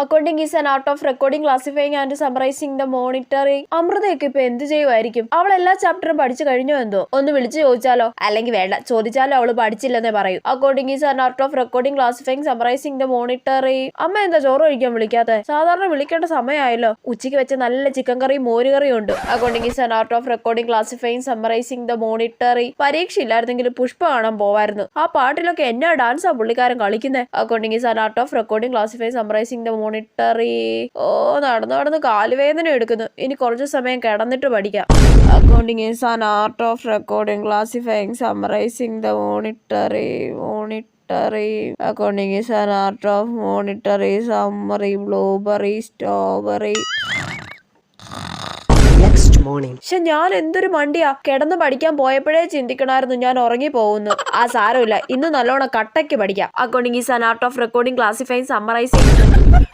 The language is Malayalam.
Accounting is an art of recording, classifying and summarising the monitoring. അമൃതയൊക്കെ ഇപ്പൊ എന്ത് ചെയ്യുമായിരിക്കും? അവൾ എല്ലാ ചാപ്റ്ററും പഠിച്ചു കഴിഞ്ഞോ എന്തോ? ഒന്ന് വിളിച്ചു ചോദിച്ചാലോ? അല്ലെങ്കിൽ വേണ്ട, ചോദിച്ചാലോ അവള് പഠിച്ചില്ലെന്നേ പറയൂ. Accounting is an art of recording, classifying, summarising the monitoring. അമ്മ എന്താ ചോറ് കഴിക്കാൻ വിളിക്കാത്തെ? സാധാരണ വിളിക്കേണ്ട സമയമായല്ലോ. ഉച്ചയ്ക്ക് വെച്ച നല്ല ചിക്കൻ കറിയും മോരുകറിയും ഉണ്ട്. Accounting is an art of recording, classifying, summarising the monitoring. പരീക്ഷ ഇല്ലായിരുന്നെങ്കിലും പുഷ്പ കാണാൻ പോവായിരുന്നു. ആ പാട്ടിലൊക്കെ എന്നാ ഡാൻസാ പുള്ളിക്കാരൻ കളിക്കുന്നത്. Accounting is an art of recording, classifying, summarising the monetary. ഓ, നടന്ന് നടന്ന് കാലുവേദന എടുക്കുന്നു. ഇനി കുറച്ചു സമയം കിടന്നിട്ട് പഠിക്കാം. Accounting is an art of recording, classifying, summarising the monetary. Accounting is an art of monetary, summary, blueberry, strawberry. Next morning. പക്ഷെ ഞാൻ എന്തൊരു മണ്ടിയാ, കിടന്ന് പഠിക്കാൻ പോയപ്പോഴേ ചിന്തിക്കണമായിരുന്നു ഞാൻ ഉറങ്ങി പോകുന്നു. ആ സാരമില്ല, ഇന്ന് നല്ലോണം കട്ടയ്ക്ക് പഠിക്കാം. Accounting is an art of recording, classifying, summarising